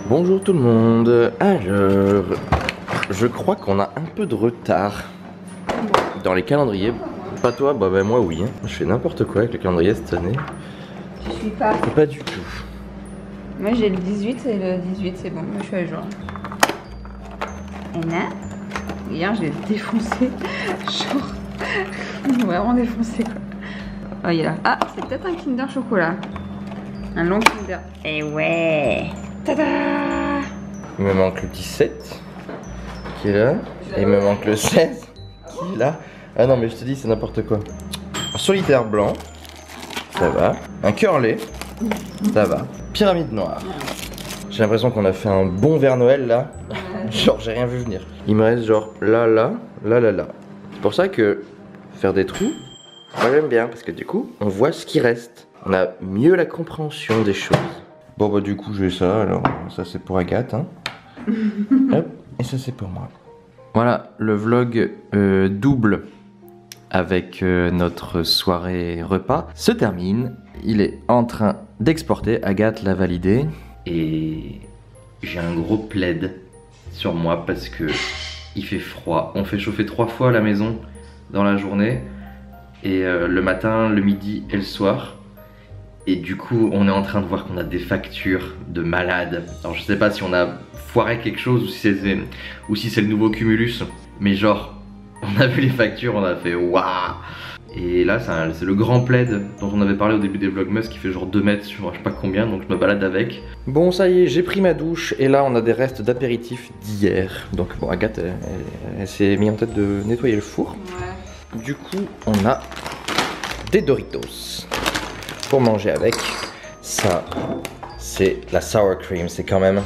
Bonjour tout le monde. Alors, je crois qu'on a un peu de retard dans les calendriers. Pas toi, bah moi oui. Hein. Je fais n'importe quoi avec le calendrier cette année. Je suis pas. Pas du tout. Moi j'ai le 18 et le 18 c'est bon, moi je suis à jour. Et là, hier j'ai défoncé. Genre, vraiment défoncé quoi. Oh il est là. Ah, c'est peut-être un Kinder chocolat. Un long Kinder. Et ouais. Tada! Il me manque le 17 qui est là. Et il me manque le 16 qui est là. Ah non mais je te dis c'est n'importe quoi. Un solitaire blanc. Ça va. Un curlé. Ça va. Pyramide noire. J'ai l'impression qu'on a fait un bon vers Noël là. Genre j'ai rien vu venir. Il me reste genre là. C'est pour ça que faire des trous, moi j'aime bien parce que du coup on voit ce qui reste. On a mieux la compréhension des choses. Bon bah du coup j'ai ça, alors ça c'est pour Agathe hein. Hop, et ça c'est pour moi. Voilà, le vlog double avec notre soirée repas se termine. Il est en train d'exporter, Agathe l'a validé. Et j'ai un gros plaid sur moi parce que il fait froid. On fait chauffer 3 fois la maison dans la journée. Et le matin, le midi et le soir. Et du coup, on est en train de voir qu'on a des factures de malades. Alors je sais pas si on a foiré quelque chose ou si c'est le nouveau Cumulus. Mais genre, on a vu les factures, on a fait waouh. Et là, c'est le grand plaid dont on avait parlé au début des Vlogmas qui fait genre 2 mètres sur je sais pas combien, donc je me balade avec. Bon, ça y est, j'ai pris ma douche et là, on a des restes d'apéritifs d'hier. Donc bon, Agathe, elle s'est mise en tête de nettoyer le four. Ouais. Du coup, on a des Doritos pour manger avec. Ça, c'est la sour cream, c'est quand même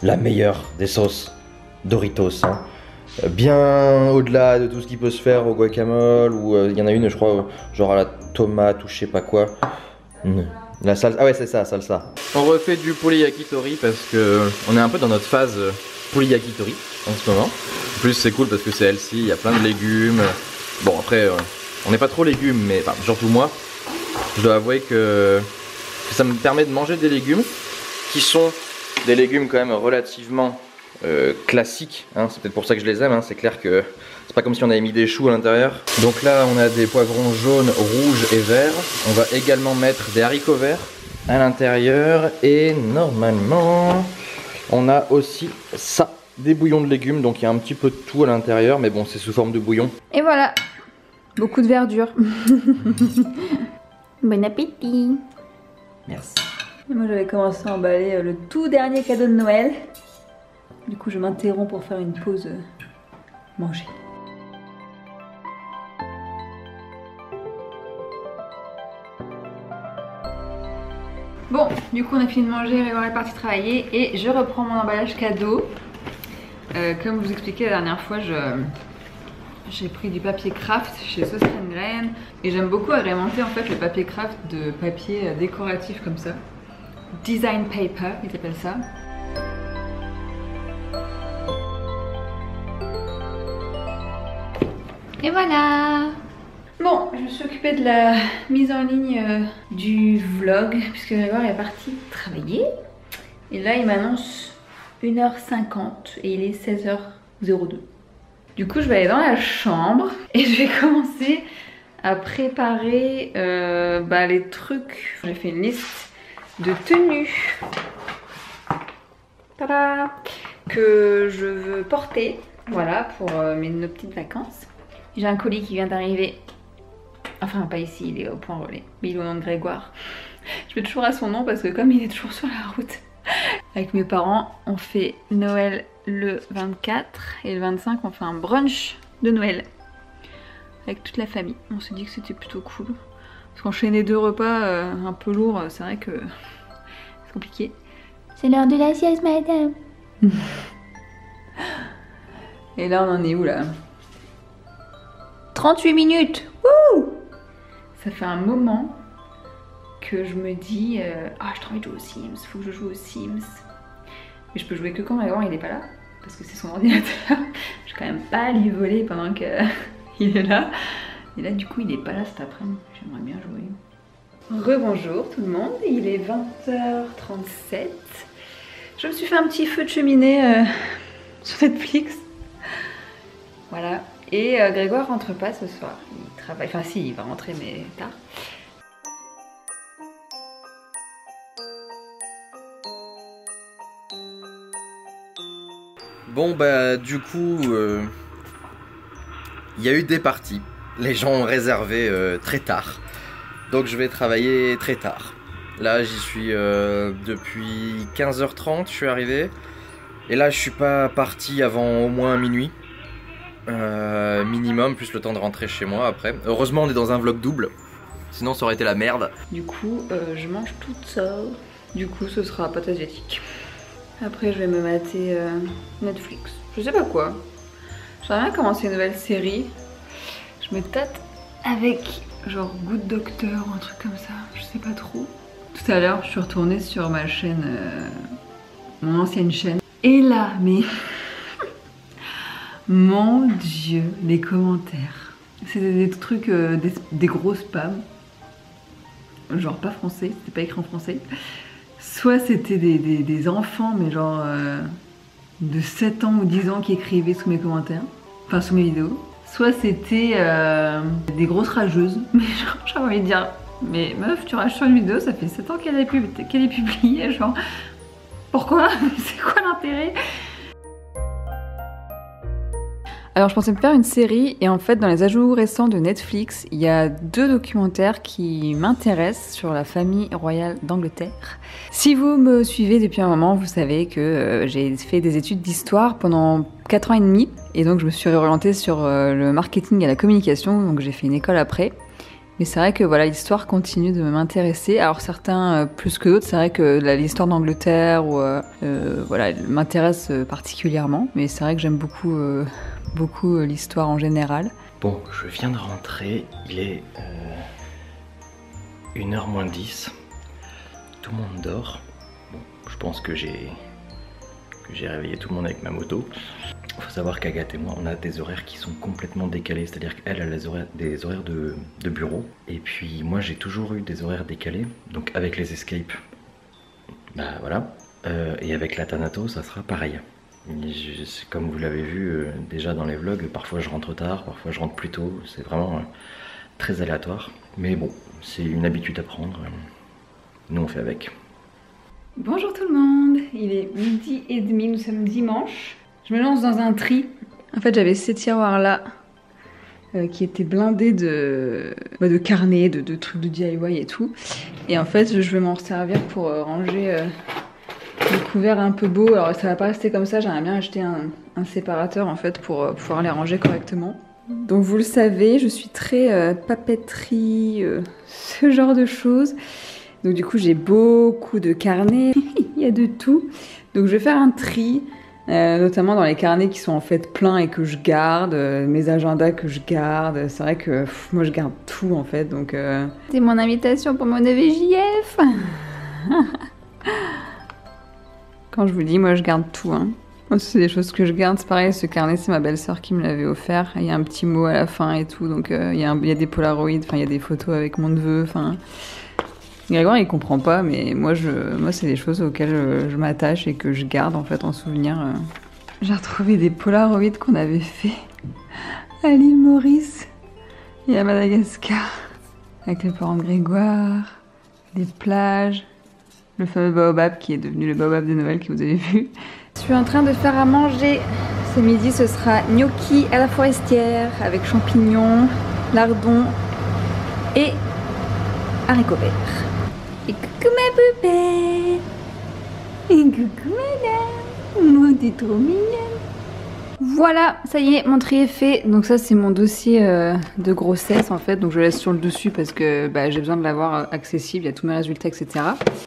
la meilleure des sauces Doritos. Hein. Bien au-delà de tout ce qui peut se faire au guacamole, ou il y en a une, je crois, genre à la tomate ou je sais pas quoi. La salsa, ah ouais, c'est ça, salsa. On refait du poulet yakitori parce que on est un peu dans notre phase poulet yakitori en ce moment. En plus, c'est cool parce que c'est healthy, il y a plein de légumes. Bon, après, on n'est pas trop légumes, mais enfin, surtout moi. Je dois avouer que ça me permet de manger des légumes qui sont des légumes quand même relativement classiques. Hein. C'est peut-être pour ça que je les aime. Hein. C'est clair que c'est pas comme si on avait mis des choux à l'intérieur. Donc là, on a des poivrons jaunes, rouges et verts. On va également mettre des haricots verts à l'intérieur. Et normalement, on a aussi ça, des bouillons de légumes. Donc il y a un petit peu de tout à l'intérieur. Mais bon, c'est sous forme de bouillon. Et voilà. Beaucoup de verdure. Bon appétit. Merci. Moi j'avais commencé à emballer le tout dernier cadeau de Noël. Du coup je m'interromps pour faire une pause manger. Bon, du coup on a fini de manger, Grégoire est parti travailler et je reprends mon emballage cadeau. Comme je vous expliquais la dernière fois, j'ai pris du papier craft chez Sauce Grain et j'aime beaucoup agrémenter en fait le papier craft de papier décoratif comme ça. Design paper, ils appellent ça. Et voilà. Bon, je me suis occupée de la mise en ligne du vlog puisque Grégoire est parti travailler. Et là il m'annonce 1h50 et il est 16h02. Du coup je vais aller dans la chambre et je vais commencer à préparer les trucs. J'ai fait une liste de tenues que je veux porter, voilà, pour nos petites vacances. J'ai un colis qui vient d'arriver, enfin pas ici, il est au Point Relais, mais il est au nom de Grégoire. Je vais toujours à son nom parce que comme il est toujours sur la route. Avec mes parents, on fait Noël le 24 et le 25 on fait un brunch de Noël avec toute la famille. On s'est dit que c'était plutôt cool parce qu'enchaîner 2 repas un peu lourds, c'est vrai que c'est compliqué. C'est l'heure de la sieste madame. Et là on en est où là? 38 minutes. Wouh! Ça fait un moment que je me dis ah, j'ai trop envie de jouer aux Sims, faut que je joue aux Sims. Mais je peux jouer que quand Grégoire il est pas là, parce que c'est son ordinateur. Je vais quand même pas lui voler pendant qu'il est là. Et là du coup il est pas là cet après-midi, j'aimerais bien jouer. Rebonjour tout le monde, il est 20h37. Je me suis fait un petit feu de cheminée sur Netflix. Voilà. Et Grégoire rentre pas ce soir. Il travaille. Enfin si, il va rentrer mais tard. Bon bah du coup, il y a eu des parties. Les gens ont réservé très tard. Donc je vais travailler très tard. Là j'y suis depuis 15h30, je suis arrivé. Et là je suis pas parti avant au moins minuit. Minimum, plus le temps de rentrer chez moi après. Heureusement on est dans un vlog double. Sinon ça aurait été la merde. Du coup je mange toute seule. Du coup ce sera pas asiatique. Après je vais me mater Netflix. Je sais pas quoi. J'aimerais bien commencer une nouvelle série. Je me tâte avec genre Good Doctor ou un truc comme ça. Je sais pas trop. Tout à l'heure je suis retournée sur ma chaîne, mon ancienne chaîne. Et là mais... Mon Dieu, les commentaires. C'était des trucs, des gros spams. Genre pas français, c'était pas écrit en français. Soit c'était des enfants, mais genre de 7 ans ou 10 ans qui écrivaient sous mes commentaires. Enfin sous mes vidéos. Soit c'était des grosses rageuses. Mais genre j'ai envie de dire, mais meuf tu rages sur une vidéo, ça fait 7 ans qu'elle est publiée. Genre pourquoi? C'est quoi l'intérêt? Alors je pensais me faire une série et en fait dans les ajouts récents de Netflix, il y a 2 documentaires qui m'intéressent sur la famille royale d'Angleterre. Si vous me suivez depuis un moment, vous savez que j'ai fait des études d'histoire pendant 4 ans et demi et donc je me suis réorientée sur le marketing et la communication, donc j'ai fait une école après. Mais c'est vrai que voilà, l'histoire continue de m'intéresser. Alors certains plus que d'autres, c'est vrai que l'histoire d'Angleterre voilà, m'intéresse particulièrement, mais c'est vrai que j'aime beaucoup l'histoire en général. Bon, je viens de rentrer, il est 1h moins 10. Tout le monde dort. Bon, je pense que j'ai réveillé tout le monde avec ma moto. Il faut savoir qu'Agathe et moi, on a des horaires qui sont complètement décalés. C'est-à-dire qu'elle a des horaires de bureau. Et puis moi, j'ai toujours eu des horaires décalés. Donc avec les escapes, bah voilà. Et avec la Thanato, ça sera pareil. Comme vous l'avez vu déjà dans les vlogs, parfois je rentre tard, parfois je rentre plus tôt. C'est vraiment très aléatoire. Mais bon, c'est une habitude à prendre. Nous, on fait avec. Bonjour tout le monde, il est 12h30, nous sommes dimanche. Je me lance dans un tri. En fait, j'avais ces tiroirs-là qui étaient blindés de carnets, de trucs de DIY et tout. Et en fait, je vais m'en servir pour ranger les couverts un peu beaux. Alors, ça va pas rester comme ça. J'aimerais bien acheter un séparateur en fait pour pouvoir les ranger correctement. Donc, vous le savez, je suis très papeterie, ce genre de choses. Donc, du coup, j'ai beaucoup de carnets. Il y a de tout. Donc, je vais faire un tri. Notamment dans les carnets qui sont en fait pleins et que je garde, mes agendas que je garde. C'est vrai que moi je garde tout en fait, donc c'est mon invitation pour mon EVJF. Quand je vous dis, moi je garde tout, hein. C'est des choses que je garde, c'est pareil, ce carnet c'est ma belle-sœur qui me l'avait offert. Il y a un petit mot à la fin et tout, donc il y a des polaroids, enfin il y a des photos avec mon neveu, enfin... Grégoire il comprend pas, mais moi c'est des choses auxquelles je m'attache et que je garde en fait en souvenir. J'ai retrouvé des polaroids qu'on avait fait à l'île Maurice et à Madagascar avec les parents de Grégoire, des plages, le fameux baobab qui est devenu le baobab de Noël que vous avez vu. Je suis en train de faire à manger. Ce midi ce sera gnocchi à la forestière avec champignons, lardons et haricots verts. Et coucou ma poupée. Et coucou madame. Moi t'es trop mignonne. Voilà, ça y est, mon tri est fait. Donc ça c'est mon dossier de grossesse en fait. Donc je laisse sur le dessus parce que j'ai besoin de l'avoir accessible. Il y a tous mes résultats, etc.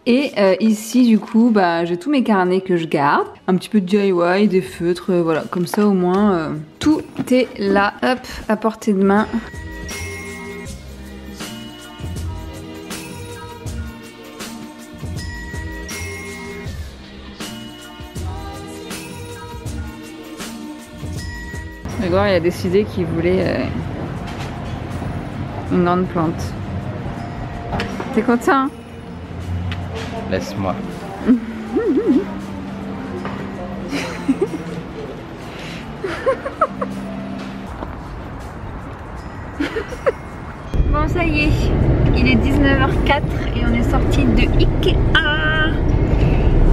Et ici du coup, j'ai tous mes carnets que je garde. Un petit peu de DIY, des feutres, voilà. Comme ça au moins, tout est là, hop, à portée de main. Grégoire il a décidé qu'il voulait une grande plante. T'es content? Laisse-moi. de Ikea.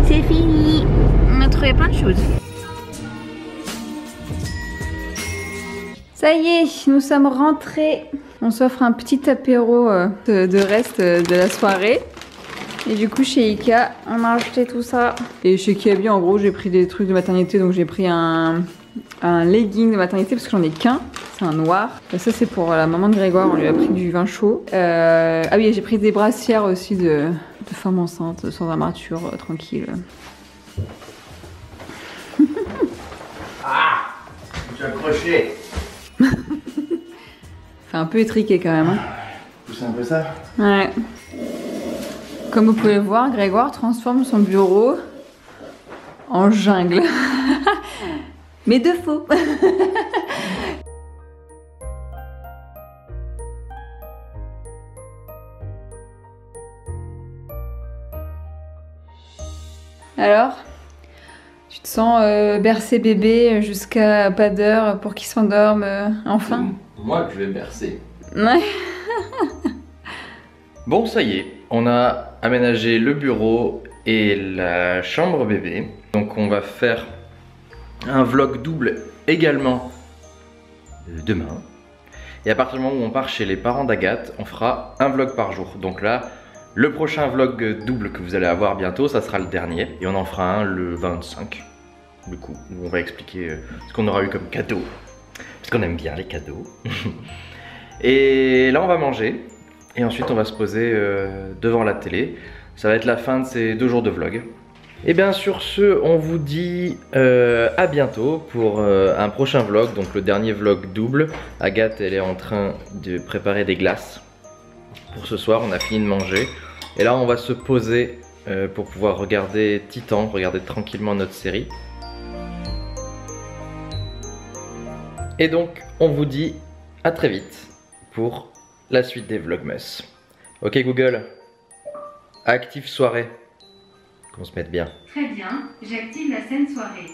C'est fini. On a trouvé plein de choses. Ça y est, nous sommes rentrés. On s'offre un petit apéro de reste de la soirée. Et du coup, chez Ikea, on a acheté tout ça. Et chez Kiabi, en gros, j'ai pris des trucs de maternité. Donc j'ai pris un legging de maternité parce que j'en ai qu'un. C'est un noir. Et ça, c'est pour la maman de Grégoire. On lui a pris du vin chaud. Ah oui, j'ai pris des brassières aussi de femme enceinte, sans armature, tranquille. Ah, tu as accroché. Fait un peu étriqué quand même. Hein. C'est un peu ça. Ouais. Comme vous pouvez le voir, Grégoire transforme son bureau en jungle. Mais de faux. Alors, tu te sens bercer bébé jusqu'à pas d'heure pour qu'il s'endorme enfin? Moi que je vais bercer. Ouais. Bon, ça y est, on a aménagé le bureau et la chambre bébé. Donc on va faire un vlog double également demain. Et à partir du moment où on part chez les parents d'Agathe, on fera un vlog par jour. Donc là, le prochain vlog double que vous allez avoir bientôt, ça sera le dernier. Et on en fera un le 25, du coup, où on va expliquer ce qu'on aura eu comme cadeau. Parce qu'on aime bien les cadeaux. Et là, on va manger. Et ensuite, on va se poser devant la télé. Ça va être la fin de ces 2 jours de vlog. Et bien sur ce, on vous dit à bientôt pour un prochain vlog, donc le dernier vlog double. Agathe, elle est en train de préparer des glaces pour ce soir, on a fini de manger. Et là, on va se poser pour pouvoir regarder Titan, regarder tranquillement notre série. Et donc, on vous dit à très vite pour la suite des Vlogmas. Ok Google, active soirée. Qu'on se mette bien. Très bien, j'active la scène soirée.